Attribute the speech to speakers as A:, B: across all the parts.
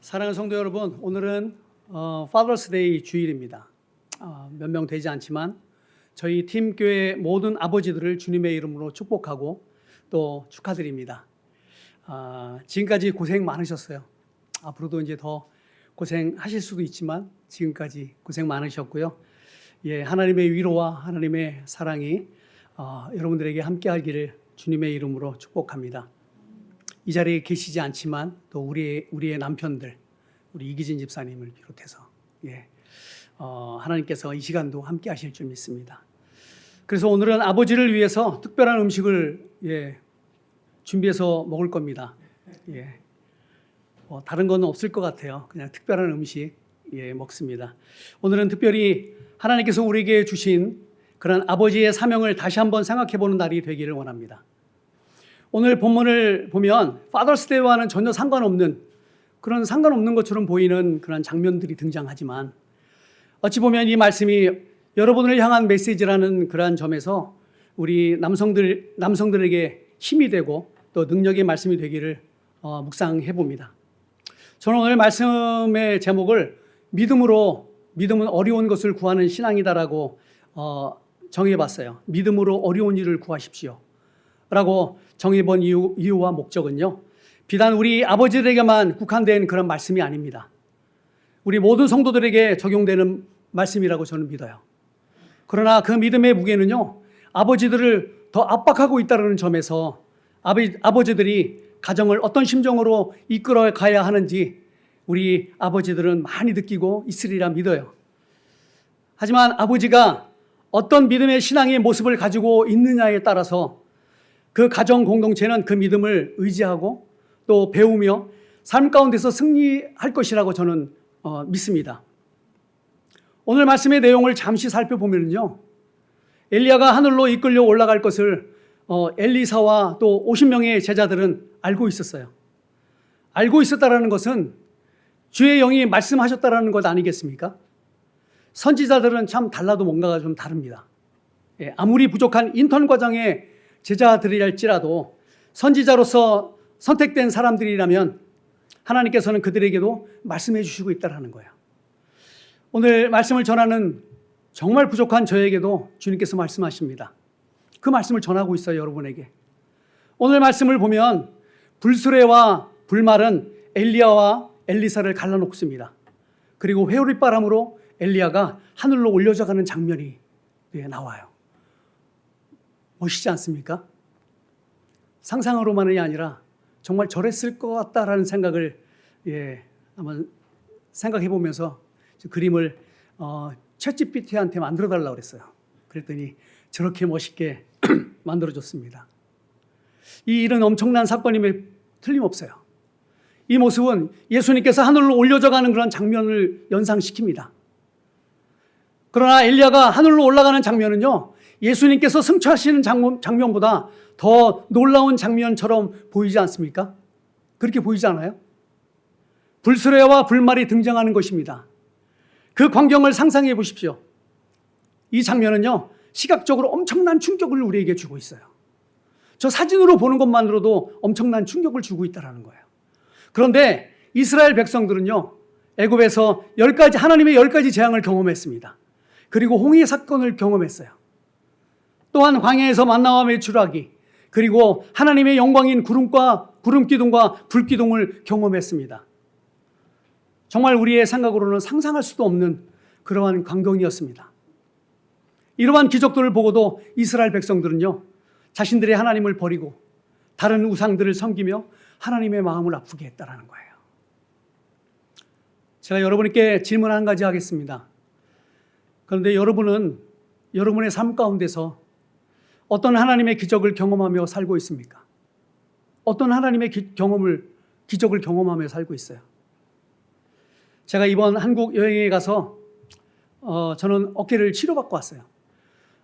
A: 사랑하는 성도 여러분, 오늘은 Father's Day 주일입니다. 몇 명 되지 않지만 저희 팀 교회 모든 아버지들을 주님의 이름으로 축복하고 또 축하드립니다. 지금까지 고생 많으셨어요. 앞으로도 이제 더 고생하실 수도 있지만 지금까지 고생 많으셨고요. 하나님의 위로와 하나님의 사랑이 여러분들에게 함께하기를 주님의 이름으로 축복합니다. 이 자리에 계시지 않지만 또 우리의 남편들, 우리 이기진 집사님을 비롯해서 하나님께서 이 시간도 함께 하실 줄 믿습니다. 그래서 오늘은 아버지를 위해서 특별한 음식을 준비해서 먹을 겁니다. 다른 건 없을 것 같아요. 그냥 특별한 음식 먹습니다. 오늘은 특별히 하나님께서 우리에게 주신 그런 아버지의 사명을 다시 한번 생각해 보는 날이 되기를 원합니다. 오늘 본문을 보면 Father's Day와는 전혀 상관없는 것처럼 보이는 그런 장면들이 등장하지만 어찌 보면 이 말씀이 여러분을 향한 메시지라는 그러한 점에서 우리 남성들에게 힘이 되고 또 능력의 말씀이 되기를 묵상해 봅니다. 저는 오늘 말씀의 제목을 믿음은 어려운 것을 구하는 신앙이다라고 정해봤어요. 믿음으로 어려운 일을 구하십시오 라고 정해본 이유와 목적은요, 비단 우리 아버지들에게만 국한된 그런 말씀이 아닙니다. 우리 모든 성도들에게 적용되는 말씀이라고 저는 믿어요. 그러나 그 믿음의 무게는요, 아버지들을 더 압박하고 있다는 점에서 아버지들이 가정을 어떤 심정으로 이끌어 가야 하는지 우리 아버지들은 많이 느끼고 있으리라 믿어요. 하지만 아버지가 어떤 믿음의 신앙의 모습을 가지고 있느냐에 따라서 그 가정 공동체는 그 믿음을 의지하고 또 배우며 삶 가운데서 승리할 것이라고 저는 믿습니다. 오늘 말씀의 내용을 잠시 살펴보면요, 엘리야가 하늘로 이끌려 올라갈 것을 엘리사와 또 50명의 제자들은 알고 있었어요. 알고 있었다라는 것은 주의 영이 말씀하셨다라는 것 아니겠습니까? 선지자들은 참 달라도 뭔가가 좀 다릅니다. 아무리 부족한 인턴 과정에 제자들이랄지라도 선지자로서 선택된 사람들이라면 하나님께서는 그들에게도 말씀해 주시고 있다는 거예요. 오늘 말씀을 전하는 정말 부족한 저에게도 주님께서 말씀하십니다. 그 말씀을 전하고 있어요, 여러분에게. 오늘 말씀을 보면 불수레와 불말은 엘리야와 엘리사를 갈라놓습니다. 그리고 회오리바람으로 엘리야가 하늘로 올려져 가는 장면이 나와요. 멋있지 않습니까? 상상으로만이 아니라 정말 저랬을 것 같다라는 생각을 한번 생각해 보면서 그림을 챗GPT한테 만들어 달라고 그랬어요. 그랬더니 저렇게 멋있게 만들어줬습니다. 이 일은 엄청난 사건임에 틀림없어요. 이 모습은 예수님께서 하늘로 올려져 가는 그런 장면을 연상시킵니다. 그러나 엘리야가 하늘로 올라가는 장면은요, 예수님께서 승천하시는 장면보다 더 놀라운 장면처럼 보이지 않습니까? 그렇게 보이지 않아요? 불수레와 불말이 등장하는 것입니다. 그 광경을 상상해 보십시오. 이 장면은요, 시각적으로 엄청난 충격을 우리에게 주고 있어요. 저 사진으로 보는 것만으로도 엄청난 충격을 주고 있다는 거예요. 그런데 이스라엘 백성들은요, 애굽에서 하나님의 10가지 재앙을 경험했습니다. 그리고 홍해 사건을 경험했어요. 또한 광야에서 만나와 메추라기, 그리고 하나님의 영광인 구름 기둥과 불 기둥을 경험했습니다. 정말 우리의 생각으로는 상상할 수도 없는 그러한 광경이었습니다. 이러한 기적들을 보고도 이스라엘 백성들은요, 자신들의 하나님을 버리고 다른 우상들을 섬기며 하나님의 마음을 아프게 했다라는 거예요. 제가 여러분께 질문 한 가지 하겠습니다. 그런데 여러분은 여러분의 삶 가운데서 어떤 하나님의 기적을 경험하며 살고 있습니까? 어떤 하나님의 기적을 경험하며 살고 있어요? 제가 이번 한국 여행에 가서 저는 어깨를 치료받고 왔어요.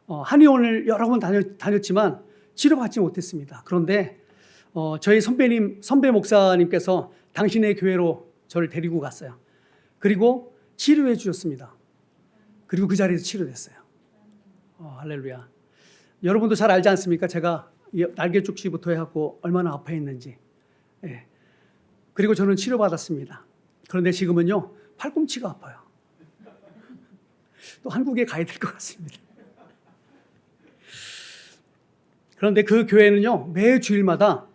A: 한의원을 여러 번 다녔지만 치료받지 못했습니다. 그런데 저희 선배 목사님께서 당신의 교회로 저를 데리고 갔어요. 그리고 치료해 주셨습니다. 그리고 그 자리에서 치료됐어요. 할렐루야. 여러분도 잘 알지 않습니까? 제가 날개 쪽지부터 해갖고 얼마나 아파했는지. 그리고 저는 치료받았습니다. 그런데 지금은요, 팔꿈치가 아파요. 또 한국에 가야 될 것 같습니다. 그런데 그 교회는요, 매 주일마다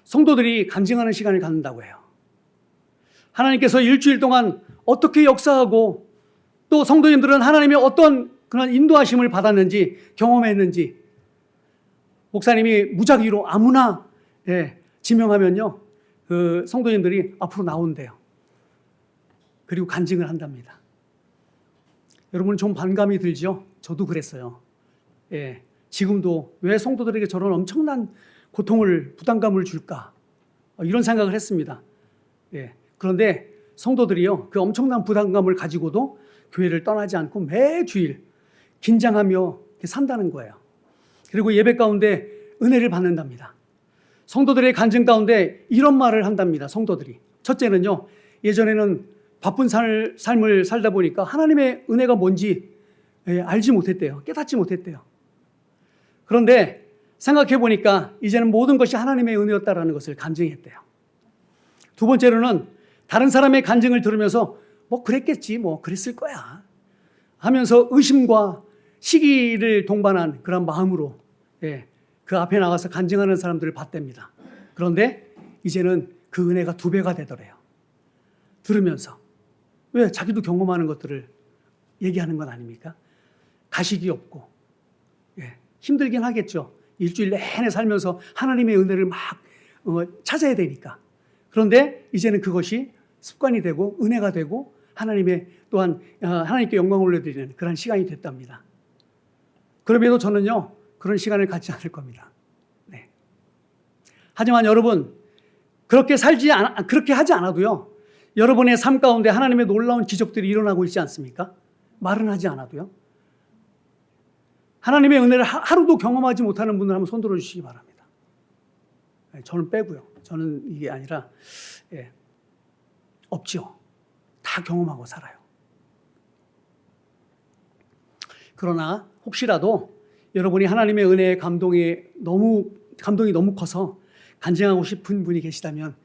A: 성도들이 간증하는 시간을 갖는다고 해요. 하나님께서 일주일 동안 어떻게 역사하고 또 성도님들은 하나님의 어떤 그런 인도하심을 받았는지 경험했는지 목사님이 무작위로 아무나 지명하면요, 그 성도님들이 앞으로 나온대요. 그리고 간증을 한답니다. 여러분 좀 반감이 들죠? 저도 그랬어요. 지금도 왜 성도들에게 저런 엄청난 고통을, 부담감을 줄까? 이런 생각을 했습니다. 그런데 성도들이요, 그 엄청난 부담감을 가지고도 교회를 떠나지 않고 매주일 긴장하며 산다는 거예요. 그리고 예배 가운데 은혜를 받는답니다. 성도들의 간증 가운데 이런 말을 한답니다. 성도들이. 첫째는요, 예전에는 바쁜 삶을 살다 보니까 하나님의 은혜가 뭔지 알지 못했대요. 깨닫지 못했대요. 그런데 생각해 보니까 이제는 모든 것이 하나님의 은혜였다라는 것을 간증했대요. 두 번째로는 다른 사람의 간증을 들으면서 뭐 그랬겠지, 뭐 그랬을 거야 하면서 의심과 시기를 동반한 그런 마음으로 그 앞에 나가서 간증하는 사람들을 봤답니다. 그런데 이제는 그 은혜가 2배가 되더래요. 들으면서. 왜? 자기도 경험하는 것들을 얘기하는 건 아닙니까? 가식이 없고 힘들긴 하겠죠. 일주일 내내 살면서 하나님의 은혜를 막 찾아야 되니까. 그런데 이제는 그것이 습관이 되고 은혜가 되고 하나님의 또한 하나님께 영광을 올려드리는 그런 시간이 됐답니다. 그럼에도 저는요, 그런 시간을 갖지 않을 겁니다. 하지만 여러분, 그렇게 하지 않아도요, 여러분의 삶 가운데 하나님의 놀라운 기적들이 일어나고 있지 않습니까? 말은 하지 않아도요. 하나님의 은혜를 하루도 경험하지 못하는 분들 한번 손 들어주시기 바랍니다. 저는 빼고요. 저는 이게 아니라 없죠. 다 경험하고 살아요. 그러나 혹시라도 여러분이 하나님의 은혜의 감동이 너무 커서 간증하고 싶은 분이 계시다면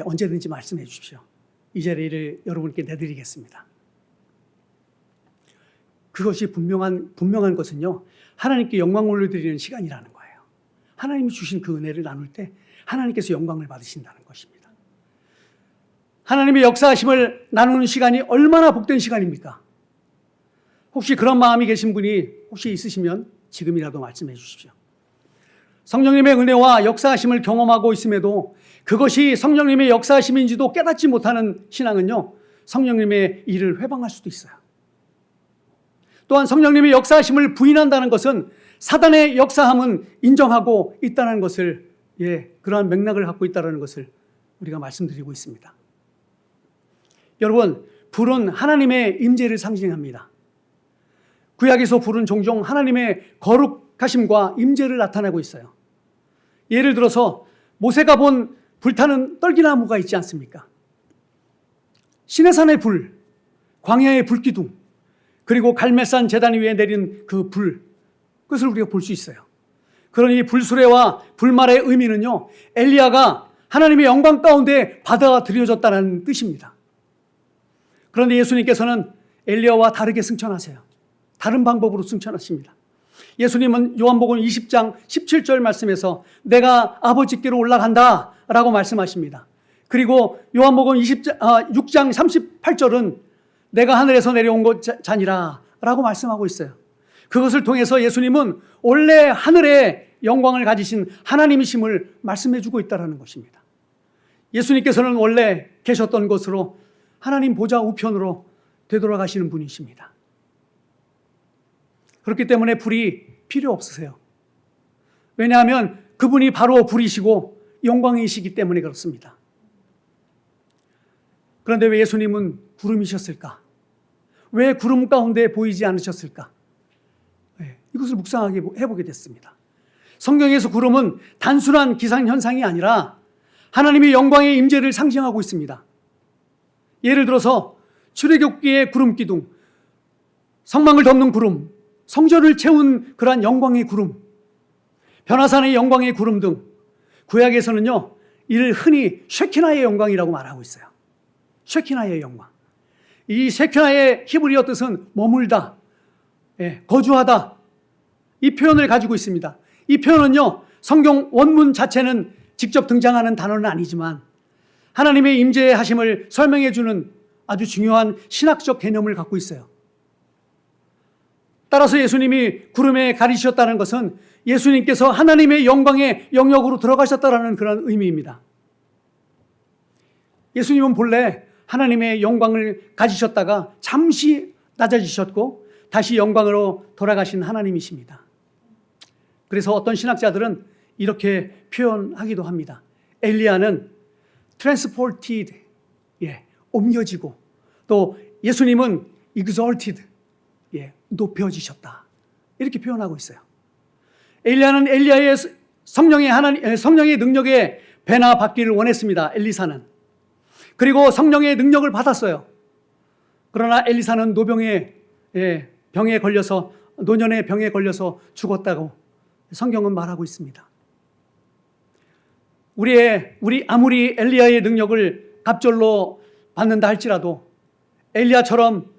A: 언제든지 말씀해 주십시오. 이 자리를 여러분께 내드리겠습니다. 그것이 분명한 것은요, 하나님께 영광 올려드리는 시간이라는 거예요. 하나님이 주신 그 은혜를 나눌 때 하나님께서 영광을 받으신다는 것입니다. 하나님의 역사하심을 나누는 시간이 얼마나 복된 시간입니까? 혹시 그런 마음이 계신 분이 혹시 있으시면 지금이라도 말씀해 주십시오. 성령님의 은혜와 역사하심을 경험하고 있음에도 그것이 성령님의 역사하심인지도 깨닫지 못하는 신앙은요, 성령님의 일을 회방할 수도 있어요. 또한 성령님의 역사하심을 부인한다는 것은 사단의 역사함은 인정하고 있다는 것을, 그러한 맥락을 갖고 있다는 것을 우리가 말씀드리고 있습니다. 여러분, 불은 하나님의 임재를 상징합니다. 구약에서 불은 종종 하나님의 거룩하심과 임재를 나타내고 있어요. 예를 들어서 모세가 본 불타는 떨기나무가 있지 않습니까? 시내산의 불, 광야의 불기둥, 그리고 갈멜산 제단 위에 내린 그 불, 그것을 우리가 볼 수 있어요. 그러니 불수레와 불말의 의미는요, 엘리야가 하나님의 영광 가운데 받아들여졌다는 뜻입니다. 그런데 예수님께서는 엘리야와 다르게 승천하세요. 다른 방법으로 승천하십니다. 예수님은 요한복음 20장 17절 말씀에서 내가 아버지께로 올라간다 라고 말씀하십니다. 그리고 요한복음 6장 38절은 내가 하늘에서 내려온 것 자니라 라고 말씀하고 있어요. 그것을 통해서 예수님은 원래 하늘의 영광을 가지신 하나님이심을 말씀해 주고 있다는 것입니다. 예수님께서는 원래 계셨던 곳으로 하나님 보좌 우편으로 되돌아가시는 분이십니다. 그렇기 때문에 불이 필요 없으세요. 왜냐하면 그분이 바로 불이시고 영광이시기 때문에 그렇습니다. 그런데 왜 예수님은 구름이셨을까? 왜 구름 가운데 보이지 않으셨을까? 이것을 묵상하게 해보게 됐습니다. 성경에서 구름은 단순한 기상현상이 아니라 하나님의 영광의 임재를 상징하고 있습니다. 예를 들어서 출애굽기의 구름 기둥, 성막을 덮는 구름, 성전을 채운 그러한 영광의 구름, 변화산의 영광의 구름 등 구약에서는요, 이를 흔히 쉐키나의 영광이라고 말하고 있어요. 쉐키나의 영광. 이 쉐키나의 히브리어 뜻은 머물다, 거주하다. 이 표현을 가지고 있습니다. 이 표현은요, 성경 원문 자체는 직접 등장하는 단어는 아니지만 하나님의 임재하심을 설명해 주는 아주 중요한 신학적 개념을 갖고 있어요. 따라서 예수님이 구름에 가리셨다는 것은 예수님께서 하나님의 영광의 영역으로 들어가셨다는 그런 의미입니다. 예수님은 본래 하나님의 영광을 가지셨다가 잠시 낮아지셨고 다시 영광으로 돌아가신 하나님이십니다. 그래서 어떤 신학자들은 이렇게 표현하기도 합니다. 엘리야는 transported, 옮겨지고, 또 예수님은 exalted, 높여지셨다. 이렇게 표현하고 있어요. 엘리야는 엘리야의 성령의 능력에 배나 받기를 원했습니다. 엘리사는. 그리고 성령의 능력을 받았어요. 그러나 엘리사는 노년의 병에 걸려서 죽었다고 성경은 말하고 있습니다. 우리 아무리 엘리야의 능력을 갑절로 받는다 할지라도 엘리야처럼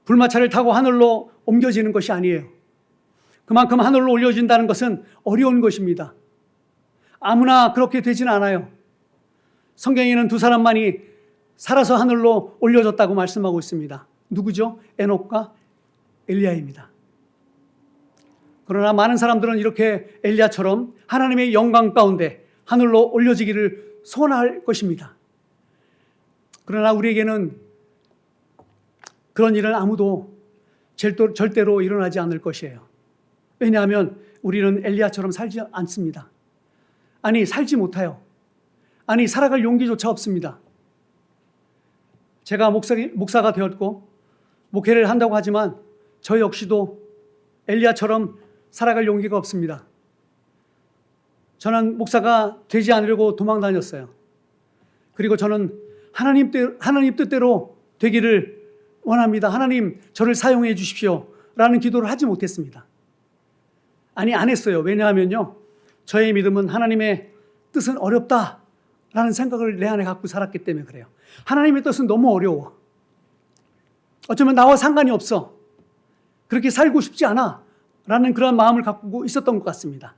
A: 불마차를 타고 하늘로 옮겨지는 것이 아니에요. 그만큼 하늘로 올려진다는 것은 어려운 것입니다. 아무나 그렇게 되지는 않아요. 성경에는 두 사람만이 살아서 하늘로 올려졌다고 말씀하고 있습니다. 누구죠? 에녹과 엘리야입니다. 그러나 많은 사람들은 이렇게 엘리야처럼 하나님의 영광 가운데 하늘로 올려지기를 소원할 것입니다. 그러나 우리에게는 그런 일은 아무도 절대로 일어나지 않을 것이에요. 왜냐하면 우리는 엘리야처럼 살지 않습니다. 아니, 살지 못해요. 아니, 살아갈 용기조차 없습니다. 제가 목사가 되었고 목회를 한다고 하지만 저 역시도 엘리야처럼 살아갈 용기가 없습니다. 저는 목사가 되지 않으려고 도망 다녔어요. 그리고 저는 하나님 뜻대로 되기를 원합니다. 하나님, 저를 사용해 주십시오. 라는 기도를 하지 못했습니다. 아니, 안 했어요. 왜냐하면요, 저의 믿음은 하나님의 뜻은 어렵다라는 생각을 내 안에 갖고 살았기 때문에 그래요. 하나님의 뜻은 너무 어려워. 어쩌면 나와 상관이 없어. 그렇게 살고 싶지 않아. 라는 그런 마음을 갖고 있었던 것 같습니다.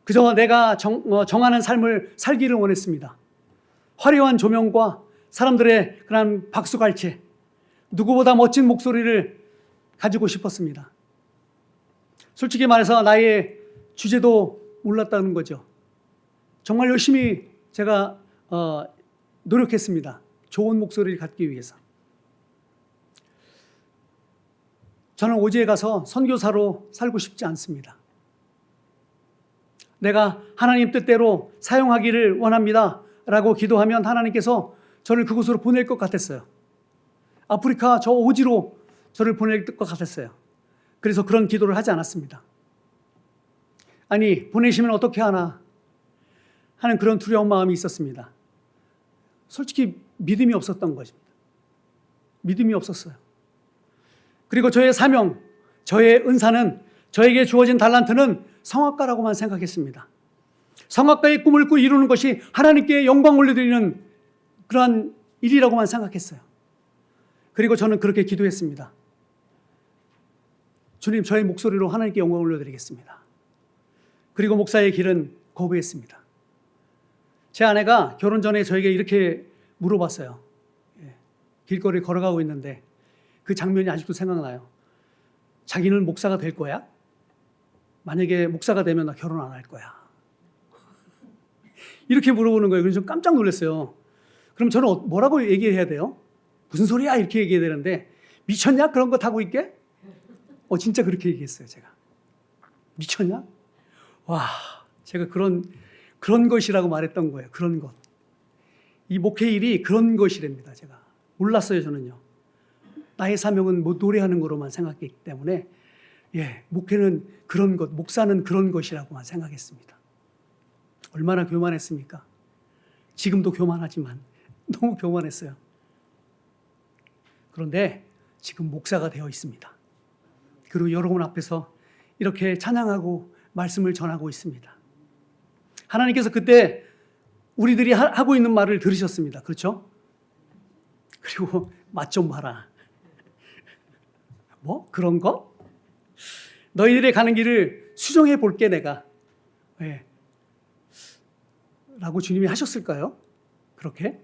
A: 그저 내가 정하는 삶을 살기를 원했습니다. 화려한 조명과 사람들의 그런 박수갈채, 누구보다 멋진 목소리를 가지고 싶었습니다. 솔직히 말해서 나의 주제도 몰랐다는 거죠. 정말 열심히 제가 노력했습니다. 좋은 목소리를 갖기 위해서. 저는 오지에 가서 선교사로 살고 싶지 않습니다. 내가 하나님 뜻대로 사용하기를 원합니다 라고 기도하면 하나님께서 저를 그곳으로 보낼 것 같았어요. 아프리카 저 오지로 저를 보낼 것 같았어요. 그래서 그런 기도를 하지 않았습니다. 아니, 보내시면 어떻게 하나 하는 그런 두려운 마음이 있었습니다. 솔직히 믿음이 없었던 것입니다. 믿음이 없었어요. 그리고 저의 사명, 저의 은사는, 저에게 주어진 달란트는 성악가라고만 생각했습니다. 성악가의 꿈을 꾸고 이루는 것이 하나님께 영광 올려드리는 그러한 일이라고만 생각했어요. 그리고 저는 그렇게 기도했습니다. 주님, 저의 목소리로 하나님께 영광 올려드리겠습니다. 그리고 목사의 길은 거부했습니다. 제 아내가 결혼 전에 저에게 이렇게 물어봤어요. 길거리 걸어가고 있는데 그 장면이 아직도 생각나요. 자기는 목사가 될 거야? 만약에 목사가 되면 나 결혼 안 할 거야. 이렇게 물어보는 거예요. 그래서 좀 깜짝 놀랐어요. 그럼 저는 뭐라고 얘기해야 돼요? 무슨 소리야? 이렇게 얘기해야 되는데, 미쳤냐? 그런 거 타고 있게? 진짜 그렇게 얘기했어요, 제가. 미쳤냐? 와, 제가 그런 것이라고 말했던 거예요. 그런 것. 이 목회 일이 그런 것이랍니다, 제가. 몰랐어요, 저는요. 나의 사명은 뭐 노래하는 거로만 생각했기 때문에, 목회는 그런 것, 목사는 그런 것이라고만 생각했습니다. 얼마나 교만했습니까? 지금도 교만하지만 너무 교만했어요. 그런데 지금 목사가 되어 있습니다. 그리고 여러분 앞에서 이렇게 찬양하고 말씀을 전하고 있습니다. 하나님께서 그때 우리들이 하고 있는 말을 들으셨습니다. 그렇죠? 그리고 맛 좀 봐라. 뭐 그런 거? 너희들의 가는 길을 수정해 볼게 내가. 왜? 라고 주님이 하셨을까요? 그렇게?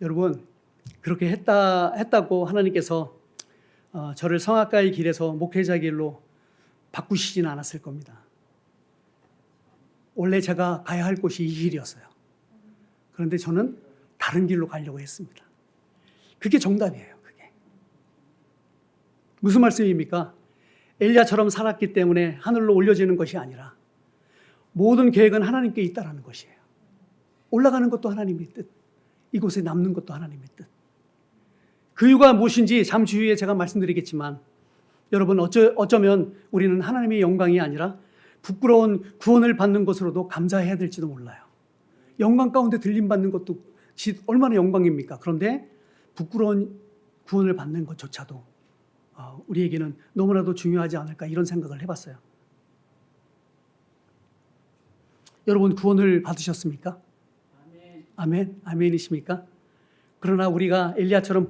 A: 여러분, 그렇게 했다고 하나님께서 저를 성악가의 길에서 목회자 길로 바꾸시지는 않았을 겁니다. 원래 제가 가야 할 곳이 이 길이었어요. 그런데 저는 다른 길로 가려고 했습니다. 그게 정답이에요. 그게. 무슨 말씀입니까? 엘리야처럼 살았기 때문에 하늘로 올려지는 것이 아니라 모든 계획은 하나님께 있다라는 것이에요. 올라가는 것도 하나님의 뜻, 이곳에 남는 것도 하나님의 뜻. 그 이유가 무엇인지 잠시 후에 제가 말씀드리겠지만 여러분 어쩌면 우리는 하나님의 영광이 아니라 부끄러운 구원을 받는 것으로도 감사해야 될지도 몰라요. 영광 가운데 들림받는 것도 얼마나 영광입니까? 그런데 부끄러운 구원을 받는 것조차도 우리에게는 너무나도 중요하지 않을까 이런 생각을 해봤어요. 여러분 구원을 받으셨습니까? 아멘. 아멘이십니까? 그러나 우리가 엘리야처럼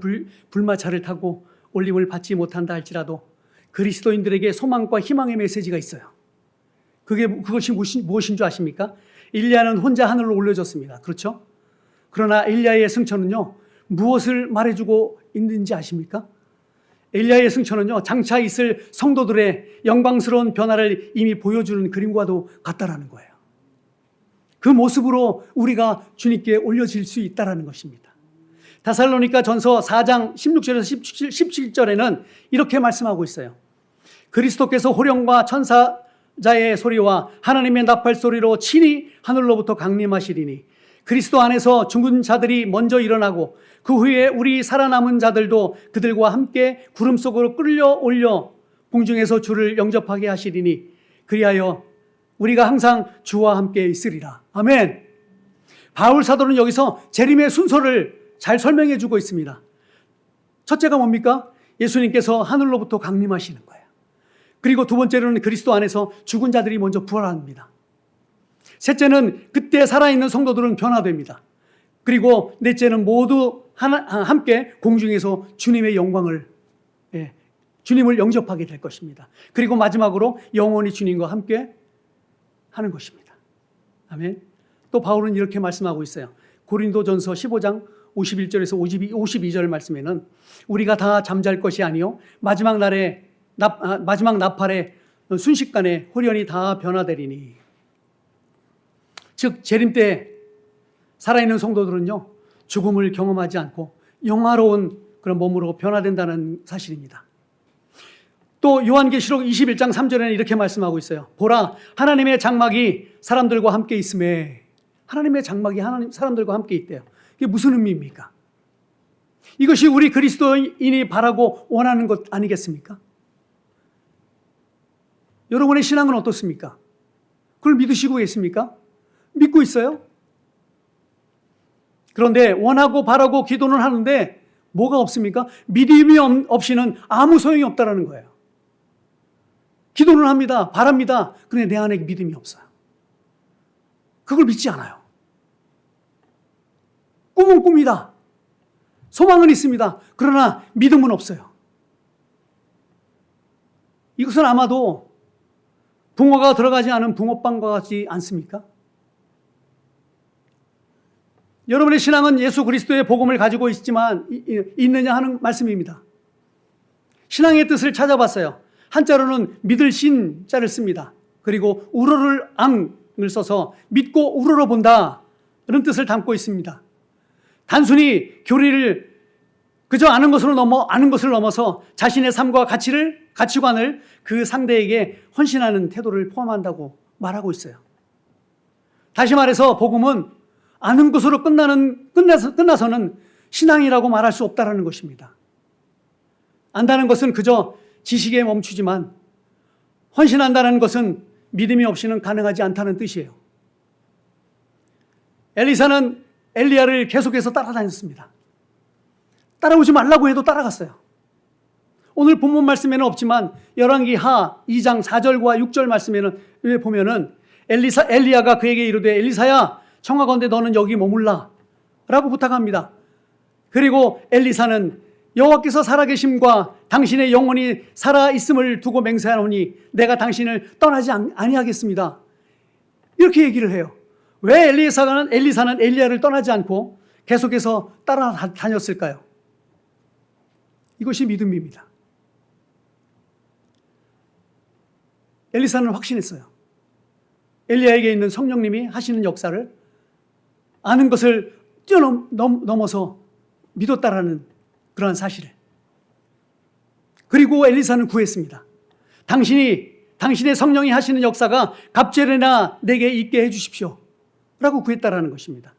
A: 불마차를 타고 올림을 받지 못한다 할지라도 그리스도인들에게 소망과 희망의 메시지가 있어요. 그것이 무엇인 줄 아십니까? 엘리야는 혼자 하늘로 올려졌습니다. 그렇죠? 그러나 엘리야의 승천은요, 무엇을 말해주고 있는지 아십니까? 엘리야의 승천은요, 장차 있을 성도들의 영광스러운 변화를 이미 보여주는 그림과도 같다라는 거예요. 그 모습으로 우리가 주님께 올려질 수 있다라는 것입니다. 데살로니가 전서 4장 16절에서 17절에는 이렇게 말씀하고 있어요. 그리스도께서 호령과 천사자의 소리와 하나님의 나팔 소리로 친히 하늘로부터 강림하시리니 그리스도 안에서 죽은 자들이 먼저 일어나고 그 후에 우리 살아남은 자들도 그들과 함께 구름 속으로 끌려올려 공중에서 주를 영접하게 하시리니 그리하여 우리가 항상 주와 함께 있으리라. 아멘. 바울 사도는 여기서 재림의 순서를 잘 설명해 주고 있습니다. 첫째가 뭡니까? 예수님께서 하늘로부터 강림하시는 거예요. 그리고 두 번째로는 그리스도 안에서 죽은 자들이 먼저 부활합니다. 셋째는 그때 살아있는 성도들은 변화됩니다. 그리고 넷째는 모두 함께 공중에서 주님의 영광을, 주님을 영접하게 될 것입니다. 그리고 마지막으로 영원히 주님과 함께 하는 것입니다. 아멘. 또 바울은 이렇게 말씀하고 있어요. 고린도전서 15장 51절에서 52절 말씀에는 우리가 다 잠잘 것이 아니요 마지막 나팔에 순식간에 홀연히 다 변화되리니. 즉 재림 때 살아있는 성도들은요 죽음을 경험하지 않고 영화로운 그런 몸으로 변화된다는 사실입니다. 또 요한계시록 21장 3절에는 이렇게 말씀하고 있어요. 보라, 하나님의 장막이 사람들과 함께 있음에. 하나님의 장막이 사람들과 함께 있대요. 이게 무슨 의미입니까? 이것이 우리 그리스도인이 바라고 원하는 것 아니겠습니까? 여러분의 신앙은 어떻습니까? 그걸 믿으시고 계십니까? 믿고 있어요? 그런데 원하고 바라고 기도는 하는데 뭐가 없습니까? 믿음이 없이는 아무 소용이 없다는 거예요. 기도는 합니다. 바랍니다. 그런데 내 안에 믿음이 없어요. 그걸 믿지 않아요. 꿈은 꿈이다. 소망은 있습니다. 그러나 믿음은 없어요. 이것은 아마도 붕어가 들어가지 않은 붕어빵과 같지 않습니까? 여러분의 신앙은 예수 그리스도의 복음을 가지고 있느냐 하는 말씀입니다. 신앙의 뜻을 찾아봤어요. 한자로는 믿을 신자를 씁니다. 그리고 우러를 앙을 써서 믿고 우러러 본다 이런 뜻을 담고 있습니다. 단순히 교리를 그저 아는 것을 넘어서 자신의 삶과 가치관을 그 상대에게 헌신하는 태도를 포함한다고 말하고 있어요. 다시 말해서 복음은 아는 것으로 끝나서는 신앙이라고 말할 수 없다는 것입니다. 안다는 것은 그저 지식에 멈추지만 헌신한다는 것은 믿음이 없이는 가능하지 않다는 뜻이에요. 엘리사는 엘리야를 계속해서 따라다녔습니다. 따라오지 말라고 해도 따라갔어요. 오늘 본문 말씀에는 없지만 열왕기하 2장 4절과 6절 말씀에는 보면은 엘리야가 그에게 이르되 엘리사야 청하건대 너는 여기 머물라 라고 부탁합니다. 그리고 엘리사는 여호와께서 살아계심과 당신의 영혼이 살아있음을 두고 맹세하노니 내가 당신을 떠나지 아니하겠습니다. 이렇게 얘기를 해요. 왜 엘리사는 엘리야를 떠나지 않고 계속해서 따라다녔을까요? 이것이 믿음입니다. 엘리사는 확신했어요. 엘리야에게 있는 성령님이 하시는 역사를 아는 것을 뛰어넘어서 믿었다라는 그러한 사실을. 그리고 엘리사는 구했습니다. 당신의 성령이 하시는 역사가 갑절에나 내게 있게 해주십시오 라고 구했다라는 것입니다.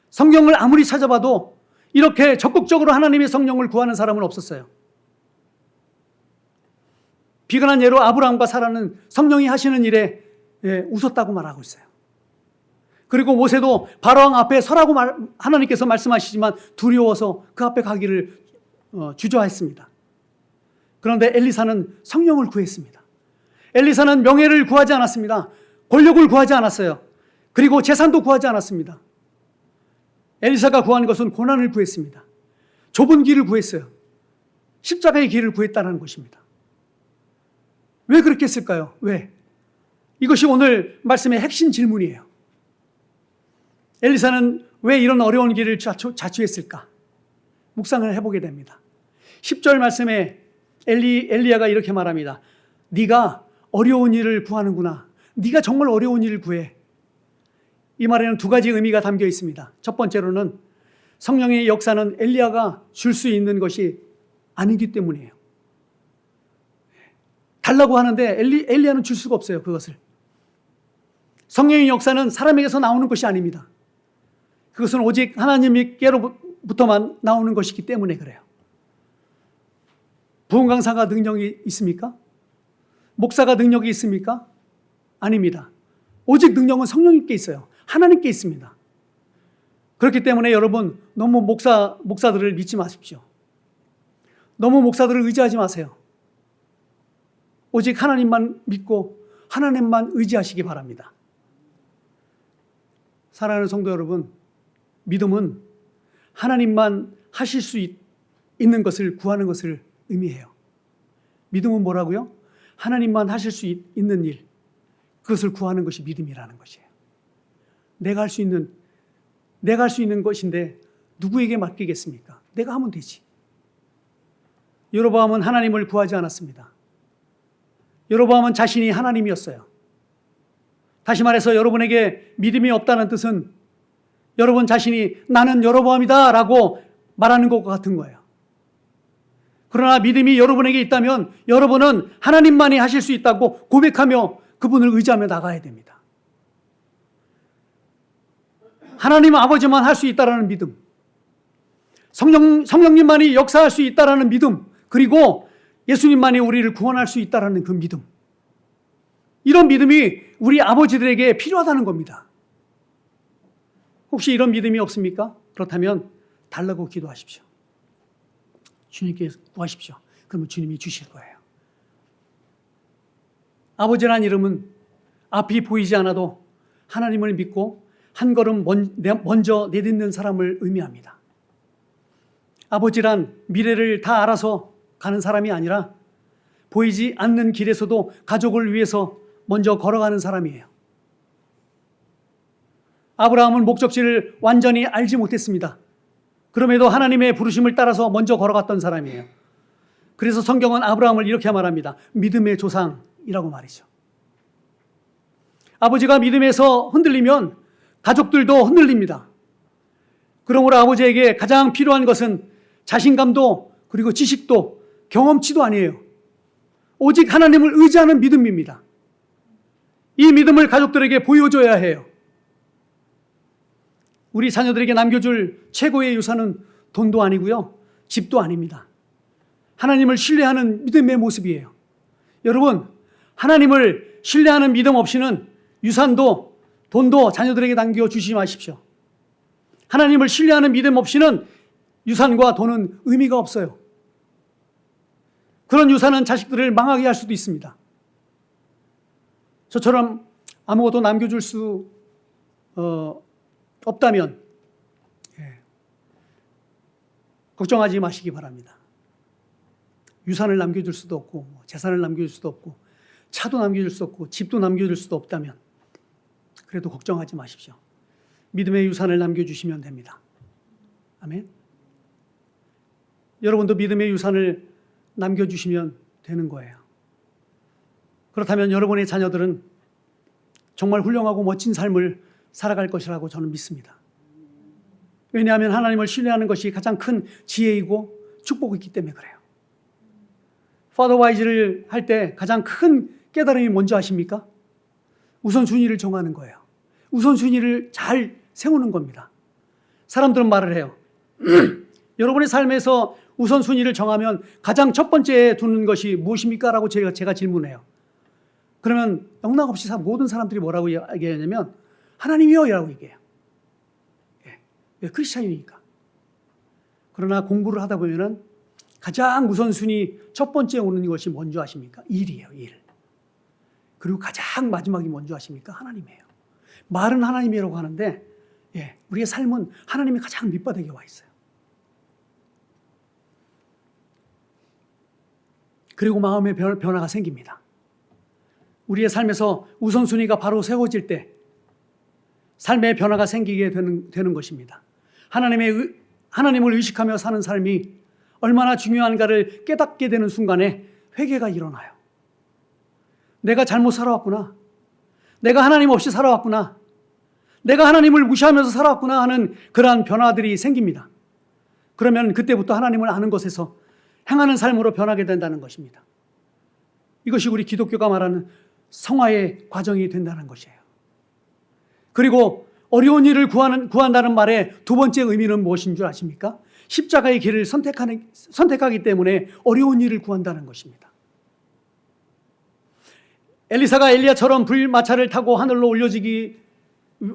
A: 성경을 아무리 찾아봐도 이렇게 적극적으로 하나님의 성령을 구하는 사람은 없었어요. 비근한 예로 아브라함과 사라는 성령이 하시는 일에 웃었다고 말하고 있어요. 그리고 모세도 바로왕 앞에 서라고 하나님께서 말씀하시지만 두려워서 그 앞에 가기를 주저했습니다. 그런데 엘리사는 성령을 구했습니다. 엘리사는 명예를 구하지 않았습니다. 권력을 구하지 않았어요. 그리고 재산도 구하지 않았습니다. 엘리사가 구한 것은 고난을 구했습니다. 좁은 길을 구했어요. 십자가의 길을 구했다는 것입니다. 왜 그렇게 했을까요? 왜? 이것이 오늘 말씀의 핵심 질문이에요. 엘리사는 왜 이런 어려운 길을 자초했을까? 묵상을 해보게 됩니다. 10절 말씀에 엘리야가 이렇게 말합니다. 네가 어려운 일을 구하는구나. 네가 정말 어려운 일을 구해. 이 말에는 두 가지 의미가 담겨 있습니다. 첫 번째로는 성령의 역사는 엘리야가 줄 수 있는 것이 아니기 때문이에요. 달라고 하는데 엘리야는 줄 수가 없어요. 그것을. 성령의 역사는 사람에게서 나오는 것이 아닙니다. 그것은 오직 하나님께로부터만 나오는 것이기 때문에 그래요. 부흥 강사가 능력이 있습니까? 목사가 능력이 있습니까? 아닙니다. 오직 능력은 성령님께 있어요. 하나님께 있습니다. 그렇기 때문에 여러분 너무 목사들을 믿지 마십시오. 너무 목사들을 의지하지 마세요. 오직 하나님만 믿고 하나님만 의지하시기 바랍니다. 사랑하는 성도 여러분, 믿음은 하나님만 하실 수 있는 것을 구하는 것을 의미해요. 믿음은 뭐라고요? 하나님만 하실 수 있는 일, 그것을 구하는 것이 믿음이라는 것이에요. 내가 할 수 있는 것인데 누구에게 맡기겠습니까? 내가 하면 되지. 여로보암은 하나님을 구하지 않았습니다. 여로보암은 자신이 하나님이었어요. 다시 말해서 여러분에게 믿음이 없다는 뜻은 여러분 자신이 나는 여로보암이다 라고 말하는 것과 같은 거예요. 그러나 믿음이 여러분에게 있다면 여러분은 하나님만이 하실 수 있다고 고백하며 그분을 의지하며 나가야 됩니다. 하나님 아버지만 할 수 있다라는 믿음, 성령님만이 역사할 수 있다라는 믿음, 그리고 예수님만이 우리를 구원할 수 있다라는 그 믿음, 이런 믿음이 우리 아버지들에게 필요하다는 겁니다. 혹시 이런 믿음이 없습니까? 그렇다면 달라고 기도하십시오. 주님께 구하십시오. 그러면 주님이 주실 거예요. 아버지란 이름은 앞이 보이지 않아도 하나님을 믿고 한 걸음 먼저 내딛는 사람을 의미합니다. 아버지란 미래를 다 알아서 가는 사람이 아니라 보이지 않는 길에서도 가족을 위해서 먼저 걸어가는 사람이에요. 아브라함은 목적지를 완전히 알지 못했습니다. 그럼에도 하나님의 부르심을 따라서 먼저 걸어갔던 사람이에요. 그래서 성경은 아브라함을 이렇게 말합니다. 믿음의 조상이라고 말이죠. 아버지가 믿음에서 흔들리면 가족들도 흔들립니다. 그러므로 아버지에게 가장 필요한 것은 자신감도 그리고 지식도 경험치도 아니에요. 오직 하나님을 의지하는 믿음입니다. 이 믿음을 가족들에게 보여줘야 해요. 우리 자녀들에게 남겨줄 최고의 유산은 돈도 아니고요, 집도 아닙니다. 하나님을 신뢰하는 믿음의 모습이에요. 여러분, 하나님을 신뢰하는 믿음 없이는 유산도 돈도 자녀들에게 남겨주시지 마십시오. 하나님을 신뢰하는 믿음 없이는 유산과 돈은 의미가 없어요. 그런 유산은 자식들을 망하게 할 수도 있습니다. 저처럼 아무것도 남겨줄 수 없다면 걱정하지 마시기 바랍니다. 유산을 남겨줄 수도 없고 재산을 남겨줄 수도 없고 차도 남겨줄 수 없고 집도 남겨줄 수도 없다면 그래도 걱정하지 마십시오. 믿음의 유산을 남겨주시면 됩니다. 아멘. 여러분도 믿음의 유산을 남겨주시면 되는 거예요. 그렇다면 여러분의 자녀들은 정말 훌륭하고 멋진 삶을 살아갈 것이라고 저는 믿습니다. 왜냐하면 하나님을 신뢰하는 것이 가장 큰 지혜이고 축복이기 때문에 그래요. 파더 와이즈를 할 때 가장 큰 깨달음이 뭔지 아십니까? 우선순위를 정하는 거예요. 우선순위를 잘 세우는 겁니다. 사람들은 말을 해요. 여러분의 삶에서 우선순위를 정하면 가장 첫 번째에 두는 것이 무엇입니까? 라고 제가 질문해요. 그러면 영락없이 모든 사람들이 뭐라고 얘기하냐면 하나님이요 라고 얘기해요. 왜? 크리스찬이니까. 그러나 공부를 하다 보면은 가장 우선순위 첫 번째에 오는 것이 뭔지 아십니까? 일이에요, 일. 그리고 가장 마지막이 뭔지 아십니까? 하나님이에요. 말은 하나님이라고 하는데 우리의 삶은 하나님이 가장 밑바닥에 와 있어요. 그리고 마음의 변화가 생깁니다. 우리의 삶에서 우선순위가 바로 세워질 때 삶의 변화가 생기게 되는 것입니다. 하나님을 의식하며 사는 삶이 얼마나 중요한가를 깨닫게 되는 순간에 회개가 일어나요. 내가 잘못 살아왔구나. 내가 하나님 없이 살아왔구나. 내가 하나님을 무시하면서 살아왔구나 하는 그러한 변화들이 생깁니다. 그러면 그때부터 하나님을 아는 것에서 행하는 삶으로 변하게 된다는 것입니다. 이것이 우리 기독교가 말하는 성화의 과정이 된다는 것이에요. 그리고 어려운 일을 구한다는 말의 두 번째 의미는 무엇인 줄 아십니까? 십자가의 길을 선택하기 때문에 어려운 일을 구한다는 것입니다. 엘리사가 엘리야처럼 불마차를 타고 하늘로 올려지기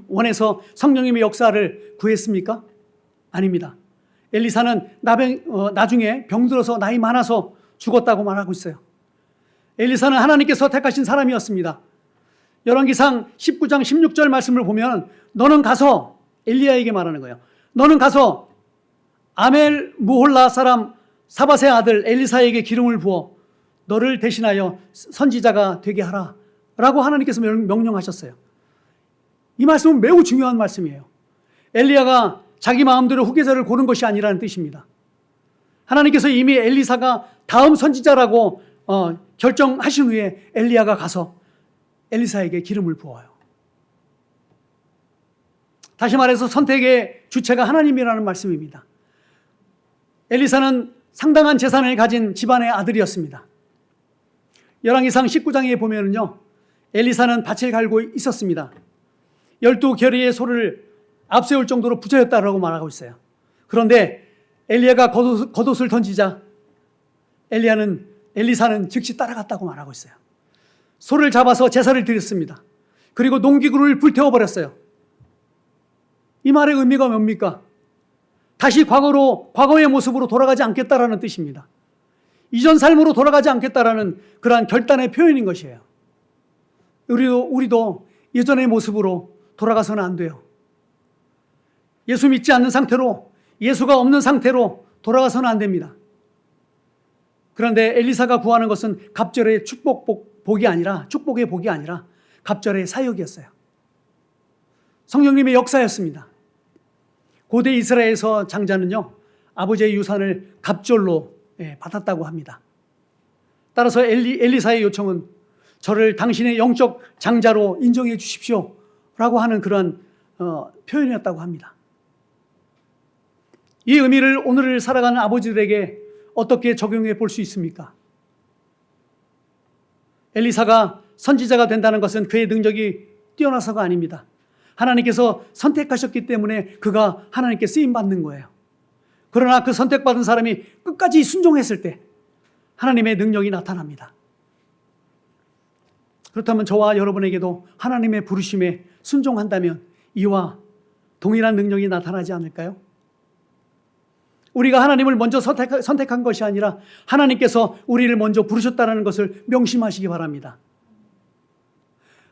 A: 원해서 성령님의 역사를 구했습니까? 아닙니다. 엘리사는 나중에 병들어서 나이 많아서 죽었다고 말하고 있어요. 엘리사는 하나님께서 택하신 사람이었습니다. 열왕기상 19장 16절 말씀을 보면 너는 가서 엘리야에게 말하는 거예요. 너는 가서 아멜 무홀라 사람 사밧의 아들 엘리사에게 기름을 부어 너를 대신하여 선지자가 되게 하라 라고 하나님께서 명령하셨어요. 이 말씀은 매우 중요한 말씀이에요. 엘리야가 자기 마음대로 후계자를 고른 것이 아니라는 뜻입니다. 하나님께서 이미 엘리사가 다음 선지자라고 결정하신 후에 엘리야가 가서 엘리사에게 기름을 부어요. 다시 말해서 선택의 주체가 하나님이라는 말씀입니다. 엘리사는 상당한 재산을 가진 집안의 아들이었습니다. 열왕기상 19장에 보면은요, 엘리사는 밭을 갈고 있었습니다. 12결의의 소를 앞세울 정도로 부자였다라고 말하고 있어요. 그런데 엘리야가 겉옷을 던지자 엘리사는 즉시 따라갔다고 말하고 있어요. 소를 잡아서 제사를 드렸습니다. 그리고 농기구를 불태워버렸어요. 이 말의 의미가 뭡니까? 다시 과거의 모습으로 돌아가지 않겠다라는 뜻입니다. 이전 삶으로 돌아가지 않겠다라는 그러한 결단의 표현인 것이에요. 우리도 예전의 모습으로 돌아가서는 안 돼요. 예수 믿지 않는 상태로, 예수가 없는 상태로 돌아가서는 안 됩니다. 그런데 엘리사가 구하는 것은 갑절의 축복의 복이 아니라 갑절의 사역이었어요. 성령님의 역사였습니다. 고대 이스라엘에서 장자는요, 아버지의 유산을 갑절로 받았다고 합니다. 따라서 엘리사의 요청은 저를 당신의 영적 장자로 인정해 주십시오 라고 하는 그런 표현이었다고 합니다. 이 의미를 오늘을 살아가는 아버지들에게 어떻게 적용해 볼 수 있습니까? 엘리사가 선지자가 된다는 것은 그의 능력이 뛰어나서가 아닙니다. 하나님께서 선택하셨기 때문에 그가 하나님께 쓰임받는 거예요. 그러나 그 선택받은 사람이 끝까지 순종했을 때 하나님의 능력이 나타납니다. 그렇다면 저와 여러분에게도 하나님의 부르심에 순종한다면 이와 동일한 능력이 나타나지 않을까요? 우리가 하나님을 먼저 선택한 것이 아니라 하나님께서 우리를 먼저 부르셨다는 것을 명심하시기 바랍니다.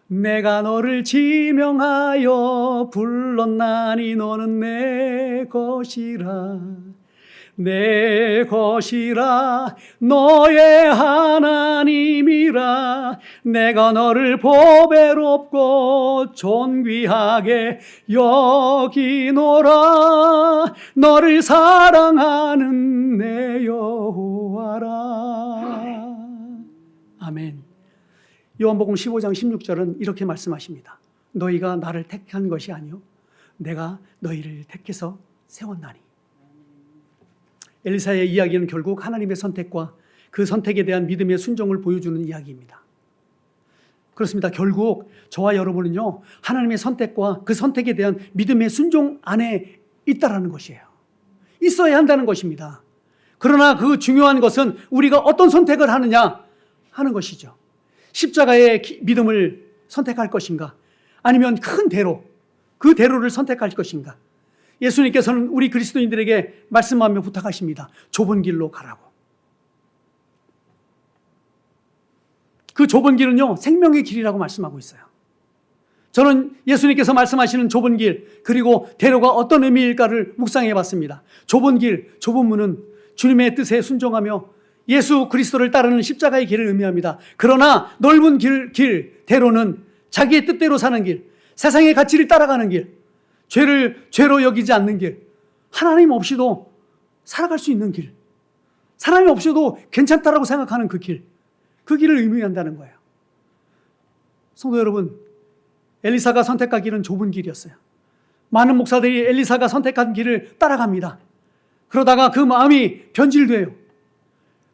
A: 내가 너를 지명하여 불렀나니 너는 내 것이라 내 것이라 너의 하나님이라 내가 너를 보배롭고 존귀하게 여기노라 너를 사랑하는 내 여호와라. 아멘. 요한복음 15장 16절은 이렇게 말씀하십니다. 너희가 나를 택한 것이 아니요 내가 너희를 택해서 세웠나니. 엘리사의 이야기는 결국 하나님의 선택과 그 선택에 대한 믿음의 순종을 보여주는 이야기입니다. 그렇습니다. 결국 저와 여러분은요 하나님의 선택과 그 선택에 대한 믿음의 순종 안에 있다라는 것이에요. 있어야 한다는 것입니다. 그러나 그 중요한 것은 우리가 어떤 선택을 하느냐 하는 것이죠. 십자가의 믿음을 선택할 것인가 아니면 큰 대로 그 대로를 선택할 것인가. 예수님께서는 우리 그리스도인들에게 말씀하며 부탁하십니다. 좁은 길로 가라고. 그 좁은 길은요 생명의 길이라고 말씀하고 있어요. 저는 예수님께서 말씀하시는 좁은 길 그리고 대로가 어떤 의미일까를 묵상해 봤습니다. 좁은 길, 좁은 문은 주님의 뜻에 순종하며 예수 그리스도를 따르는 십자가의 길을 의미합니다. 그러나 넓은 길, 대로는 자기의 뜻대로 사는 길, 세상의 가치를 따라가는 길, 죄를 죄로 여기지 않는 길, 하나님 없이도 살아갈 수 있는 길, 사람이 없이도 괜찮다라고 생각하는 그 길을 의미한다는 거예요. 성도 여러분, 엘리사가 선택한 길은 좁은 길이었어요. 많은 목사들이 엘리사가 선택한 길을 따라갑니다. 그러다가 그 마음이 변질돼요.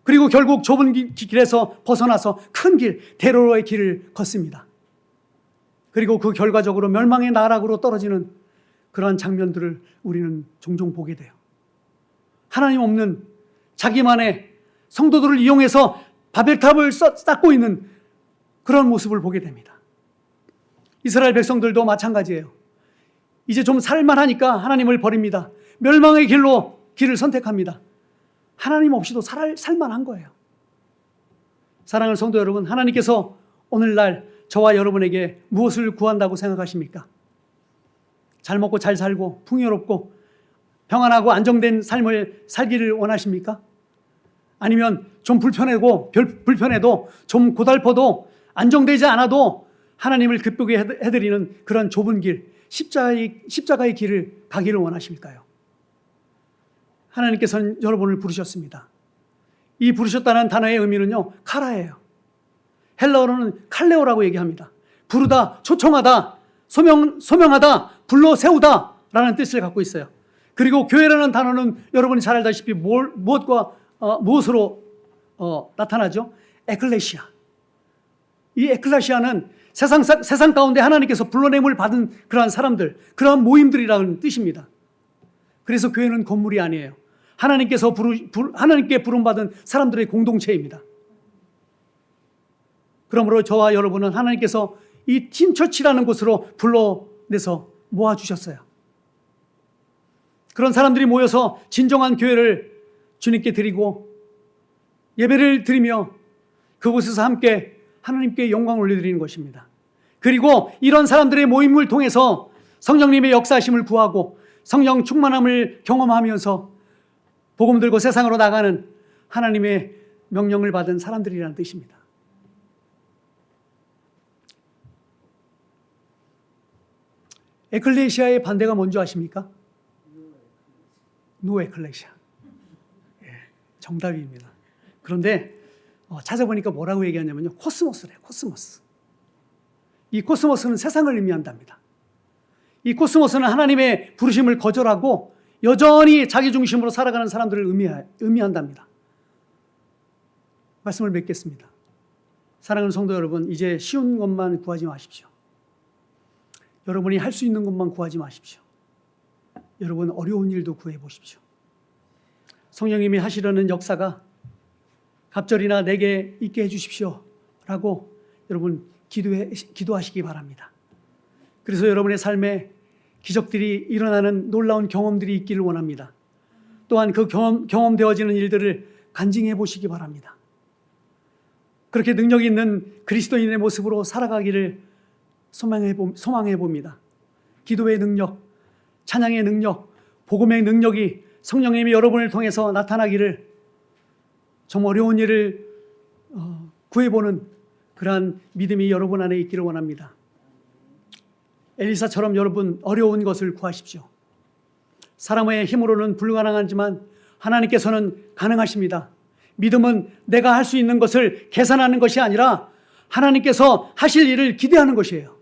A: 그리고 결국 좁은 길에서 벗어나서 큰 길, 대로의 길을 걷습니다. 그리고 그 결과적으로 멸망의 나락으로 떨어지는 그러한 장면들을 우리는 종종 보게 돼요. 하나님 없는 자기만의 성도들을 이용해서 바벨탑을 쌓고 있는 그런 모습을 보게 됩니다. 이스라엘 백성들도 마찬가지예요. 이제 좀 살만하니까 하나님을 버립니다. 멸망의 길을 선택합니다. 하나님 없이도 살만한 거예요. 사랑하는 성도 여러분, 하나님께서 오늘날 저와 여러분에게 무엇을 구한다고 생각하십니까? 잘 먹고 잘 살고 풍요롭고 평안하고 안정된 삶을 살기를 원하십니까? 아니면 좀 불편해도 좀 고달퍼도 안정되지 않아도 하나님을 기쁘게 해드리는 그런 좁은 길, 십자가의 길을 가기를 원하실까요? 하나님께서는 여러분을 부르셨습니다. 이 부르셨다는 단어의 의미는요, 카라예요. 헬라어로는 칼레오라고 얘기합니다. 부르다, 초청하다, 소명하다, 불러 세우다 라는 뜻을 갖고 있어요. 그리고 교회라는 단어는 여러분이 잘 알다시피 무엇으로 나타나죠? 에클레시아. 이 에클레시아는 세상 가운데 하나님께서 불러냄을 받은 그러한 사람들, 그러한 모임들이라는 뜻입니다. 그래서 교회는 건물이 아니에요. 하나님께 부름받은 사람들의 공동체입니다. 그러므로 저와 여러분은 하나님께서 이 팀처치라는 곳으로 불러내서 모아주셨어요. 그런 사람들이 모여서 진정한 교회를 주님께 드리고 예배를 드리며 그곳에서 함께 하나님께 영광을 올려드리는 것입니다. 그리고 이런 사람들의 모임을 통해서 성령님의 역사하심을 구하고 성령 충만함을 경험하면서 복음 들고 세상으로 나가는 하나님의 명령을 받은 사람들이라는 뜻입니다. 에클레시아의 반대가 뭔지 아십니까? 노 에클레시아. 정답입니다. 그런데 찾아보니까 뭐라고 얘기하냐면요, 코스모스래요. 코스모스. 이 코스모스는 세상을 의미한답니다. 이 코스모스는 하나님의 부르심을 거절하고 여전히 자기 중심으로 살아가는 사람들을 의미한답니다. 말씀을 맺겠습니다. 사랑하는 성도 여러분, 이제 쉬운 것만 구하지 마십시오. 여러분이 할 수 있는 것만 구하지 마십시오. 여러분 어려운 일도 구해보십시오. 성령님이 하시려는 역사가 갑절이나 내게 있게 해주십시오 라고 여러분 기도하시기 바랍니다. 그래서 여러분의 삶에 기적들이 일어나는 놀라운 경험들이 있기를 원합니다. 또한 그 경험되어지는 일들을 간증해 보시기 바랍니다. 그렇게 능력 있는 그리스도인의 모습으로 살아가기를 소망해 봅니다. 기도의 능력, 찬양의 능력, 복음의 능력이 성령님이 여러분을 통해서 나타나기를, 정말 어려운 일을 구해보는 그러한 믿음이 여러분 안에 있기를 원합니다. 엘리사처럼 여러분 어려운 것을 구하십시오. 사람의 힘으로는 불가능하지만 하나님께서는 가능하십니다. 믿음은 내가 할 수 있는 것을 계산하는 것이 아니라 하나님께서 하실 일을 기대하는 것이에요.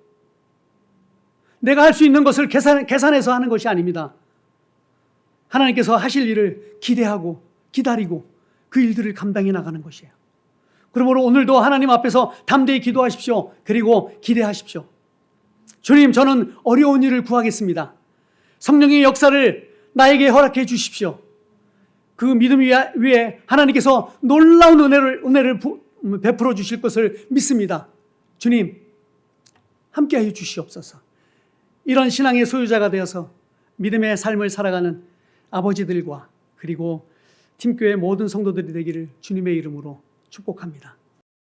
A: 내가 할 수 있는 것을 계산해서 하는 것이 아닙니다. 하나님께서 하실 일을 기대하고 기다리고 그 일들을 감당해 나가는 것이에요. 그러므로 오늘도 하나님 앞에서 담대히 기도하십시오. 그리고 기대하십시오. 주님, 저는 어려운 일을 구하겠습니다. 성령의 역사를 나에게 허락해 주십시오. 그 믿음 위에 하나님께서 놀라운 은혜를 베풀어 주실 것을 믿습니다. 주님, 함께하여 주시옵소서. 이런 신앙의 소유자가 되어서 믿음의 삶을 살아가는 아버지들과 그리고 팀교회 모든 성도들이 되기를 주님의 이름으로 축복합니다.